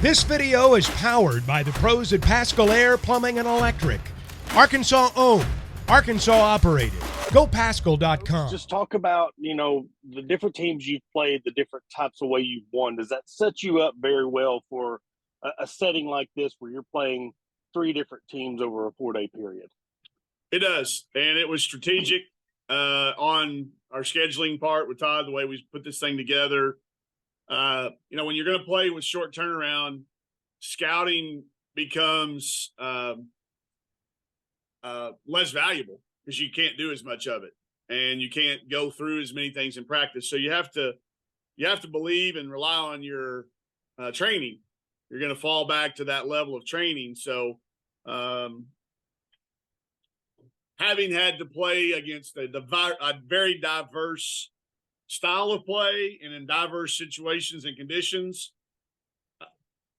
This video is powered by the pros at Pascal Air Plumbing and Electric. Arkansas owned, Arkansas operated. GoPascal.com. Just talk about, the different teams you've played, the different types of way you've won. Does that set you up very well for a setting like this where you're playing three different teams over a 4-day period? It does. And it was strategic on our scheduling part with Todd, the way we put this thing together. When you're going to play with short turnaround, scouting becomes less valuable because you can't do as much of it and you can't go through as many things in practice. So you have to believe and rely on your training. You're going to fall back to that level of training. So having had to play against a very diverse style of play and in diverse situations and conditions,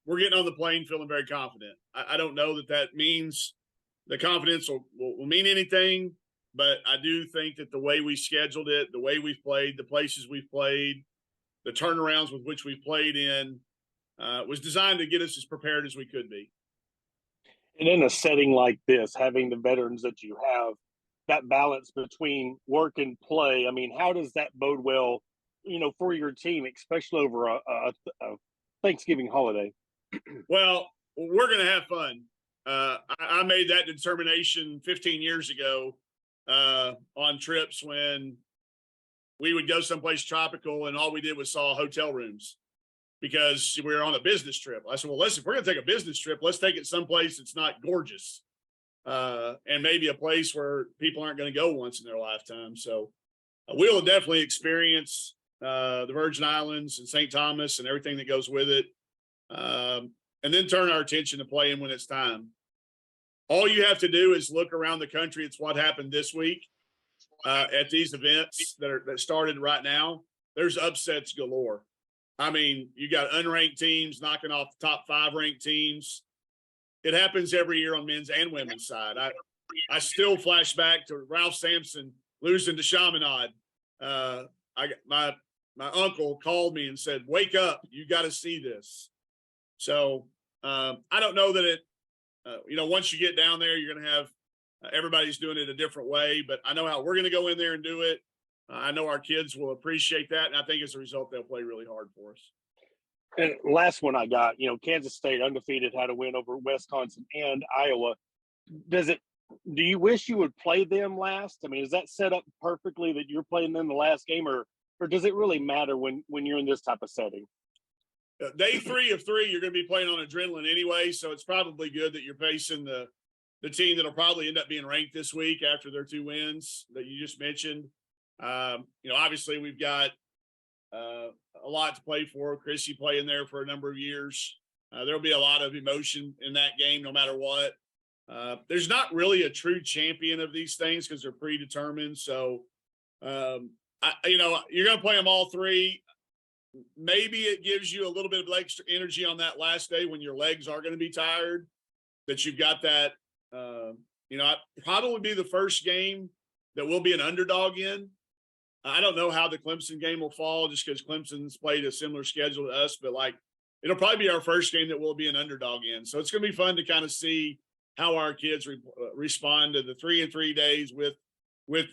we're getting on the plane feeling very confident. I don't know that means the confidence will mean anything, but I do think that the way we scheduled it, the way we've played, the places we've played, the turnarounds with which we've played in was designed to get us as prepared as we could be. And in a setting like this, having the veterans that you have, that balance between work and play, how does that bode well, for your team, especially over a Thanksgiving holiday? Well, we're going to have fun. I made that determination 15 years ago on trips when we would go someplace tropical and all we did was saw hotel rooms because we were on a business trip. I said, well, listen, if we're going to take a business trip, let's take it someplace that's not gorgeous. And maybe a place where people aren't going to go once in their lifetime. So we'll definitely experience the Virgin Islands and St. Thomas and everything that goes with it. And then turn our attention to playing when it's time. All you have to do is look around the country. It's what happened this week at these events that started right now. There's upsets galore. You got unranked teams knocking off the top 5 ranked teams. It happens every year on men's and women's side. I still flash back to Ralph Sampson losing to Chaminade. My uncle called me and said, "Wake up! You got to see this." So I don't know that it. Once you get down there, you're going to have everybody's doing it a different way. But I know how we're going to go in there and do it. I know our kids will appreciate that, and I think as a result, they'll play really hard for us. And last one I got, Kansas State undefeated had a win over Wisconsin and Iowa. Do you wish you would play them last? Is that set up perfectly that you're playing them the last game, or does it really matter when you're in this type of setting? Day 3 of 3, you're going to be playing on adrenaline anyway, so it's probably good that you're facing the team that'll probably end up being ranked this week after their 2 wins that you just mentioned. Obviously we've got a lot to play for. Chrissy playing there for a number of years. There'll be a lot of emotion in that game no matter what. There's not really a true champion of these things because they're predetermined. So, you're going to play them all 3. Maybe it gives you a little bit of extra energy on that last day when your legs are going to be tired, that you've got that, probably be the first game that we'll be an underdog in. I don't know how the Clemson game will fall just because Clemson's played a similar schedule to us, but it'll probably be our first game that we'll be an underdog in. So it's going to be fun to kind of see how our kids respond to the 3 and 3 days with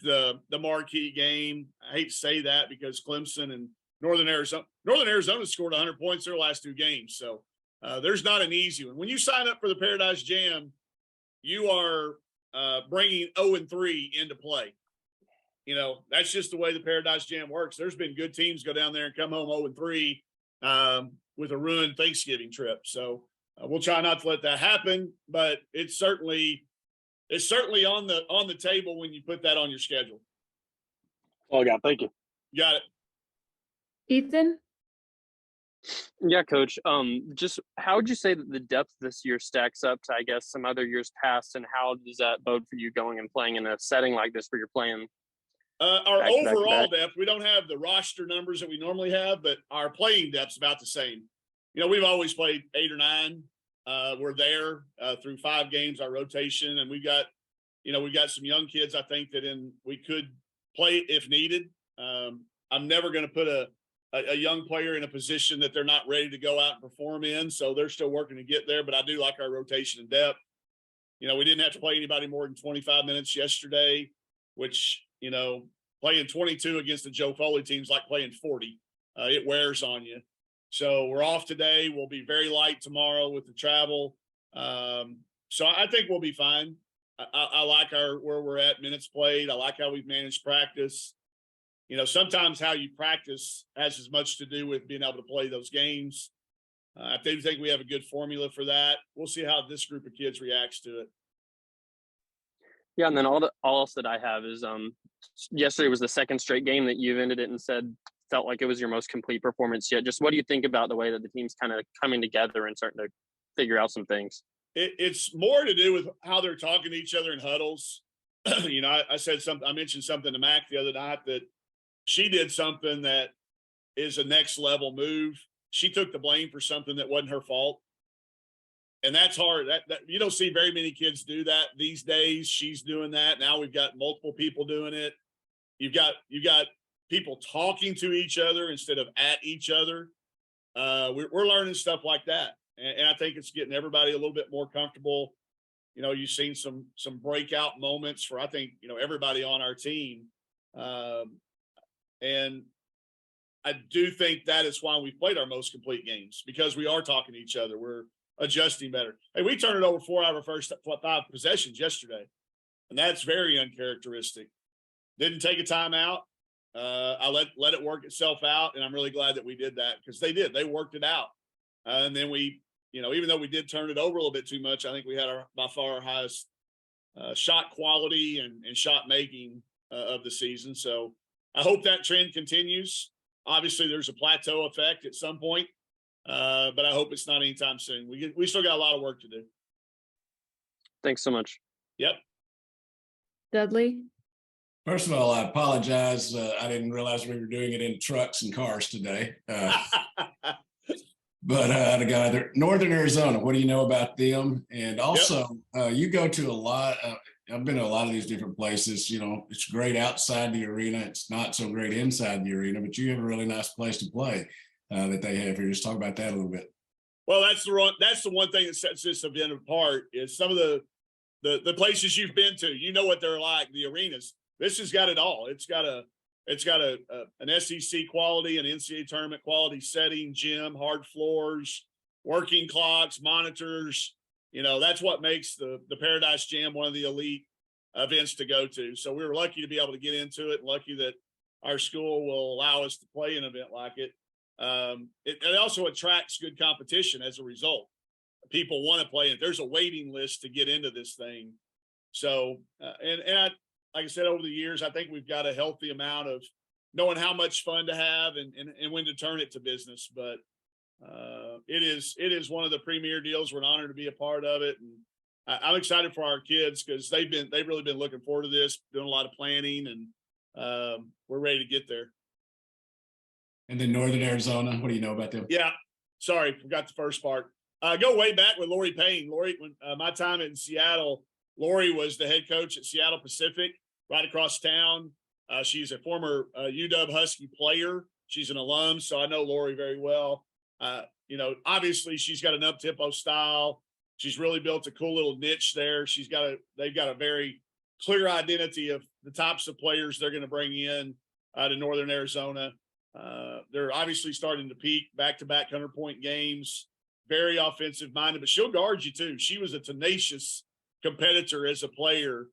the marquee game. I hate to say that because Clemson and Northern Arizona scored 100 points their last 2 games. So there's not an easy one. When you sign up for the Paradise Jam, you are bringing 0 and 3 into play. That's just the way the Paradise Jam works. There's been good teams go down there and come home 0 and 3 with a ruined Thanksgiving trip. So we'll try not to let that happen, but it's certainly on the table when you put that on your schedule. Oh, I got. Thank you. Got it. Ethan? Yeah, Coach. Just how would you say that the depth this year stacks up to, I guess, some other years past, and how does that bode for you going and playing in a setting like this where you're playing? Our overall depth, we don't have the roster numbers that we normally have, but our playing depth's about the same. We've always played 8 or 9. We're there through 5 games, our rotation, and we've got some young kids. I think that we could play if needed. I'm never going to put a a young player in a position that they're not ready to go out and perform in. So they're still working to get there, but I do like our rotation and depth. You know, we didn't have to play anybody more than 25 minutes yesterday, which, you know, playing 22 against the Joe Foley team's like playing 40. It wears on you. So we're off today. We'll be very light tomorrow with the travel. So I think we'll be fine. I like where we're at minutes played. I like how we've managed practice. You know, sometimes how you practice has as much to do with being able to play those games. I do think we have a good formula for that. We'll see how this group of kids reacts to it. Yeah, and then all else that I have is yesterday was the second straight game that you've ended it and said felt like it was your most complete performance yet. Just what do you think about the way that the team's kind of coming together and starting to figure out some things? It's more to do with how they're talking to each other in huddles. You know, I mentioned something to Mac the other night that she did something that is a next level move. She took the blame for something that wasn't her fault. And that's hard. That you don't see very many kids do that these days. She's doing that. Now we've got multiple people doing it. You've got people talking to each other instead of at each other. We're learning stuff like that. And I think it's getting everybody a little bit more comfortable. You know, you've seen some breakout moments for, I think, you know, everybody on our team. And I do think that is why we played our most complete games, because we are talking to each other. We're adjusting better. Hey, we turned it over 4 out of our first 5 possessions yesterday, and that's very uncharacteristic. Didn't take a timeout. I let it work itself out, and I'm really glad that we did that, because they did. They worked it out. And then we, you know, even though we did turn it over a little bit too much, I think we had by far our highest shot quality and shot making of the season. So I hope that trend continues. Obviously, there's a plateau effect at some point, but I hope it's not anytime soon. We still got a lot of work to do. Thanks so much. Yep. Dudley? First of all, I apologize. I didn't realize we were doing it in trucks and cars today. But I got either Northern Arizona. What do you know about them? And also, you go to a lot. I've been to a lot of these different places. You know, it's great outside the arena. It's not so great inside the arena, but you have a really nice place to play that they have here. Just talk about that a little bit. Well, that's the one thing that sets this event apart is some of the places you've been to. You know what they're like. The arenas. This has got it all. It's got an SEC quality, an NCAA tournament quality setting, gym, hard floors, working clocks, monitors. You know, that's what makes the Paradise Jam one of the elite events to go to. So we were lucky to be able to get into it, and lucky that our school will allow us to play an event like it. It also attracts good competition as a result. People want to play it. There's a waiting list to get into this thing. So, like I said, over the years, I think we've got a healthy amount of knowing how much fun to have and when to turn it to business. But it is one of the premier deals. We're an honor to be a part of it. And I'm excited for our kids because they've really been looking forward to this, doing a lot of planning, and we're ready to get there. And then Northern Arizona, what do you know about them? Yeah. Sorry, forgot the first part. Go way back with Lori Payne. Lori, when my time in Seattle, Lori was the head coach at Seattle Pacific, right across town. She's a former UW Husky player. She's an alum, so I know Lori very well. You know, obviously she's got an up-tempo style. She's really built a cool little niche there. They've got a very clear identity of the types of players they're going to bring in to Northern Arizona. They're obviously starting to peak back-to-back 100-point games, very offensive-minded, but she'll guard you too. She was a tenacious competitor as a player.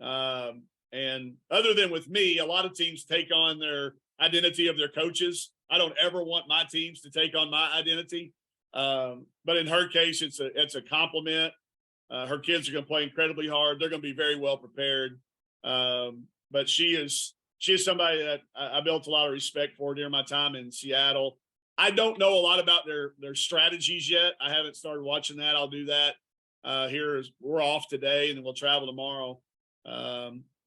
And other than with me, a lot of teams take on their identity of their coaches. I don't ever want my teams to take on my identity. But in her case, it's a compliment. Her kids are going to play incredibly hard. They're going to be very well prepared. But she is somebody that I built a lot of respect for during my time in Seattle. I don't know a lot about their strategies yet. I haven't started watching that. I'll do that. We're off today, and then we'll travel tomorrow.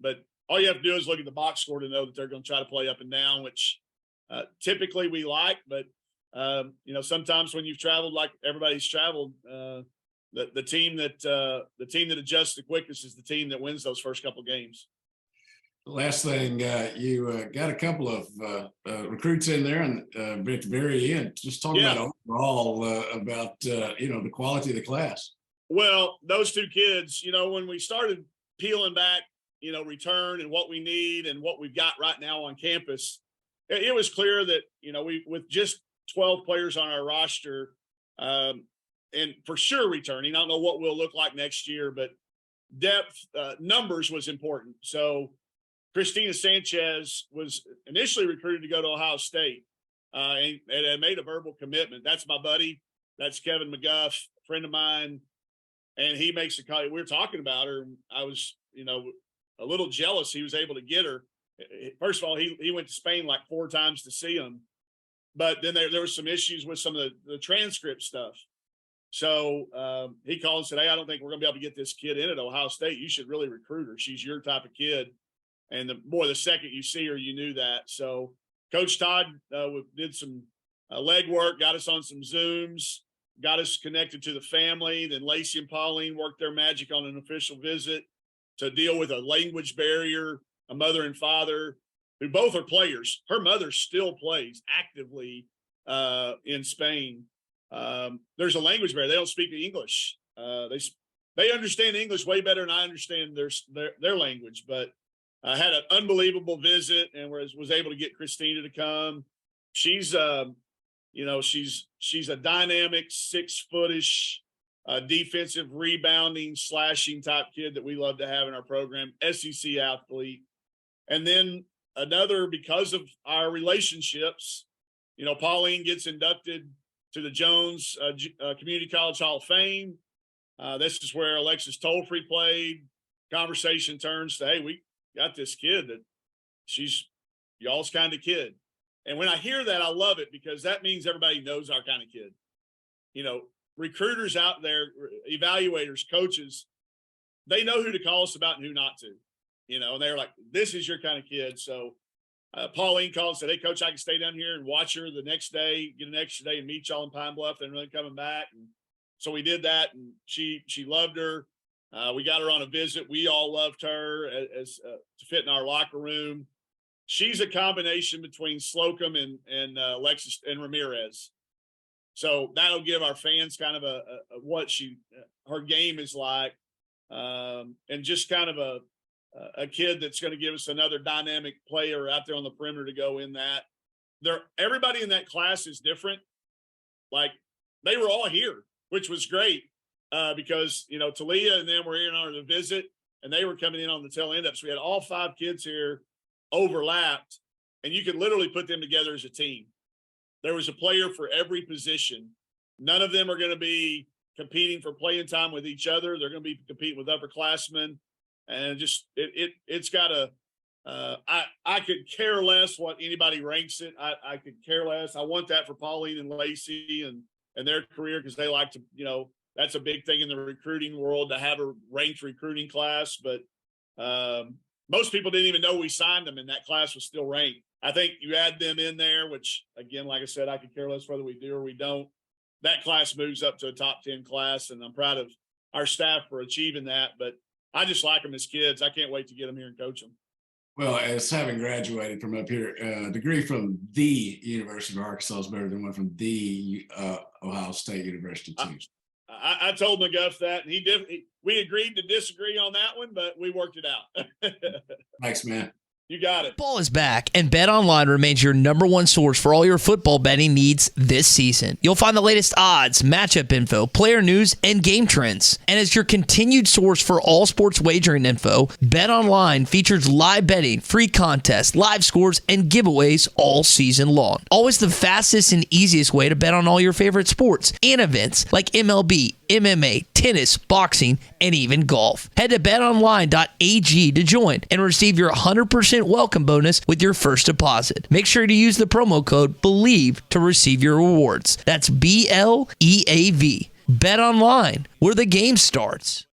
But all you have to do is look at the box score to know that they're going to try to play up and down, which typically we like. But you know, sometimes when you've traveled like everybody's traveled, the team that adjusts the quickest is the team that wins those first couple games. Last thing, you got a couple of recruits in there, and at the very end, just talk about overall about the quality of the class. Well, those two kids, when we started peeling back, return and what we need and what we've got right now on campus, it was clear that we with just 12 players on our roster, and for sure returning. I don't know what we'll look like next year, but depth, numbers was important. So Christina Sanchez was initially recruited to go to Ohio State, and had made a verbal commitment. That's my buddy. That's Kevin McGuff, a friend of mine, and he makes a call. We were talking about her. I was, a little jealous he was able to get her. First of all, he went to Spain like 4 times to see him, but then there were some issues with some of the transcript stuff. So he called and said, "Hey, I don't think we're going to be able to get this kid in at Ohio State. You should really recruit her. She's your type of kid." And the second you see her, you knew that. So Coach Todd did some legwork, got us on some Zooms, got us connected to the family. Then Lacey and Pauline worked their magic on an official visit to deal with a language barrier, a mother and father who both are players. Her mother still plays actively in Spain. There's a language barrier. They don't speak English. They understand English way better than I understand their language, but I had an unbelievable visit and was able to get Christina to come. She's, she's a dynamic 6-footish, defensive rebounding, slashing type kid that we love to have in our program, SEC athlete. And then another, because of our relationships, Pauline gets inducted to the Jones Community College Hall of Fame. This is where Alexis Tolfrey played. Conversation turns to, hey, we got this kid that she's y'all's kind of kid. And when I hear that, I love it because that means everybody knows our kind of kid. Recruiters out there, evaluators, coaches, they know who to call us about and who not to, and they're like, this is your kind of kid. So Pauline called and said, "Hey, Coach, I can stay down here and watch her the next day, get an extra day and meet y'all in Pine Bluff, then really coming back." And so we did that, and she loved her. We got her on a visit. We all loved her as to fit in our locker room. She's a combination between Slocum and Alexis and Ramirez. So that'll give our fans kind of a what her game is like, and just kind of a kid that's going to give us another dynamic player out there on the perimeter to go in that. Everybody in that class is different. Like they were all here, which was great because Talia and them were in on the visit, and they were coming in on the tail end up. So we had all 5 kids here overlapped, and you could literally put them together as a team. There was a player for every position. None of them are going to be competing for playing time with each other. They're going to be competing with upperclassmen, and just it's got I could care less what anybody ranks it. I could care less. I want that for Pauline and Lacey and their career because they like to, that's a big thing in the recruiting world to have a ranked recruiting class. But most people didn't even know we signed them, and that class was still ranked. I think you add them in there, which, again, like I said, I could care less whether we do or we don't. That class moves up to a top 10 class, and I'm proud of our staff for achieving that. But I just like them as kids. I can't wait to get them here and coach them. Well, as having graduated from up here, a degree from the University of Arkansas is better than one from the Ohio State University, too. I told McGuff that, and we agreed to disagree on that one, but we worked it out. Thanks, man. You got it. Football is back, and BetOnline remains your #1 source for all your football betting needs this season. You'll find the latest odds, matchup info, player news, and game trends. And as your continued source for all sports wagering info, BetOnline features live betting, free contests, live scores, and giveaways all season long. Always the fastest and easiest way to bet on all your favorite sports and events like MLB, MMA, tennis, boxing, and even golf. Head to betonline.ag to join and receive your 100% welcome bonus with your first deposit. Make sure to use the promo code BELIEVE to receive your rewards. That's BLEAV. Bet online, where the game starts.